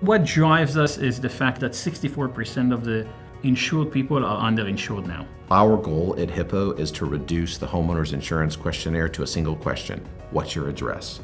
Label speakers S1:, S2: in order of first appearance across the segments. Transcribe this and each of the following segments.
S1: What drives us is the fact that 64% of the insured people are underinsured now.
S2: Our goal at Hippo is to reduce the homeowner's insurance questionnaire to a single question: what's your address?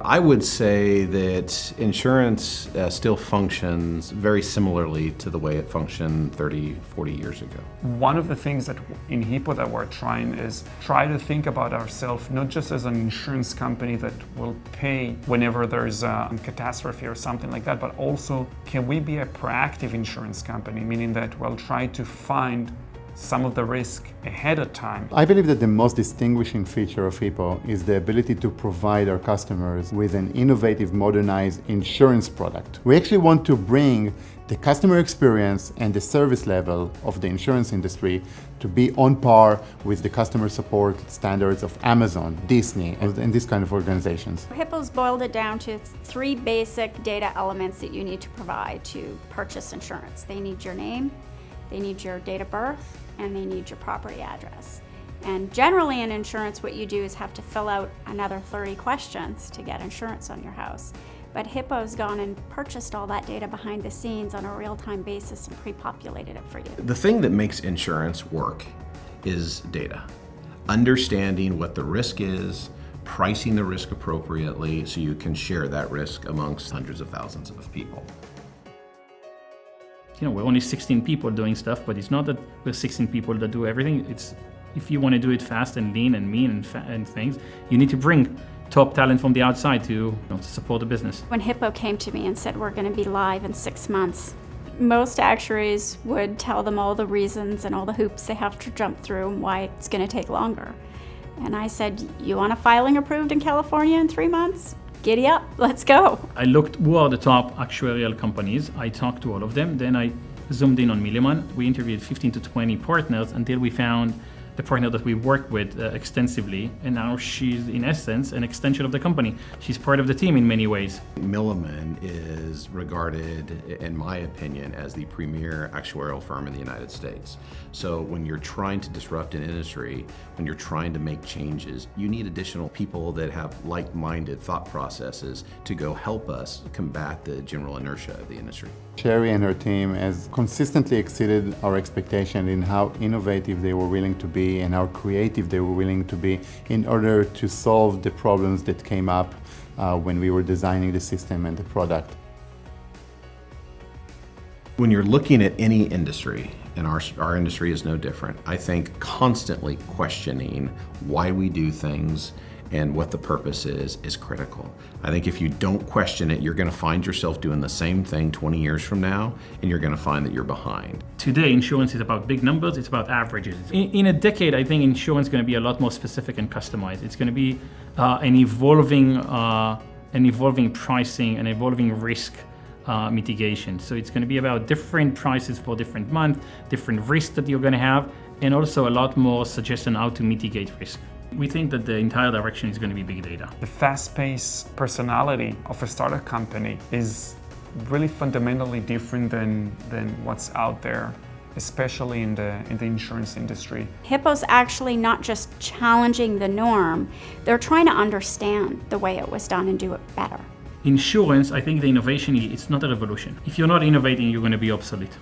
S2: I would say that insurance still functions very similarly to the way it functioned 30, 40 years ago.
S3: One of the things that in Hippo that we're trying is try to think about ourselves not just as an insurance company that will pay whenever there's a catastrophe or something like that, but also can we be a proactive insurance company, meaning that we'll try to find some of the risk ahead of time.
S4: I believe that the most distinguishing feature of Hippo is the ability to provide our customers with an innovative, modernized insurance product. We actually want to bring the customer experience and the service level of the insurance industry to be on par with the customer support standards of Amazon, Disney, and these kind of organizations.
S5: Hippo's boiled it down to 3 basic data elements that you need to provide to purchase insurance. They need your name, they need your date of birth, and they need your property address. And generally in insurance, what you do is have to fill out another 30 questions to get insurance on your house. But Hippo's gone and purchased all that data behind the scenes on a real-time basis and pre-populated it for you.
S2: The thing that makes insurance work is data. Understanding what the risk is, pricing the risk appropriately so you can share that risk amongst hundreds of thousands of people.
S1: We're only 16 people doing stuff, but it's not that we're 16 people that do everything. It's if you want to do it fast and lean and mean and things, you need to bring top talent from the outside to support the business.
S5: When Hippo came to me and said we're going to be live in 6 months, most actuaries would tell them all the reasons and all the hoops they have to jump through and why it's going to take longer. And I said, you want a filing approved in California in 3 months? Giddy up, let's go.
S1: I looked who are the top actuarial companies. I talked to all of them. Then I zoomed in on Milliman. We interviewed 15 to 20 partners until we found the partner that we worked with extensively. And now she's, in essence, an extension of the company. She's part of the team in many ways.
S2: Milliman is regarded, in my opinion, as the premier actuarial firm in the United States. So when you're trying to disrupt an industry, when you're trying to make changes, you need additional people that have like-minded thought processes to go help us combat the general inertia of the industry.
S4: Sherry and her team has consistently exceeded our expectation in how innovative they were willing to be and how creative they were willing to be in order to solve the problems that came up when we were designing the system and the product.
S2: When you're looking at any industry, and our industry is no different, I think constantly questioning why we do things and what the purpose is critical. I think if you don't question it, you're going to find yourself doing the same thing 20 years from now, and you're going to find that you're behind.
S1: Today, insurance is about big numbers, it's about averages. In a decade, I think insurance is going to be a lot more specific and customized. It's going to be an evolving pricing and evolving risk mitigation. So it's going to be about different prices for different months, different risks that you're going to have, and also a lot more suggestion how to mitigate risk. We think that the entire direction is going to be big data.
S3: The fast-paced personality of a startup company is really fundamentally different than what's out there, especially in the insurance industry.
S5: Hippo's actually not just challenging the norm, they're trying to understand the way it was done and do it better.
S1: Insurance, I think the innovation, it's not a revolution. If you're not innovating, you're going to be obsolete.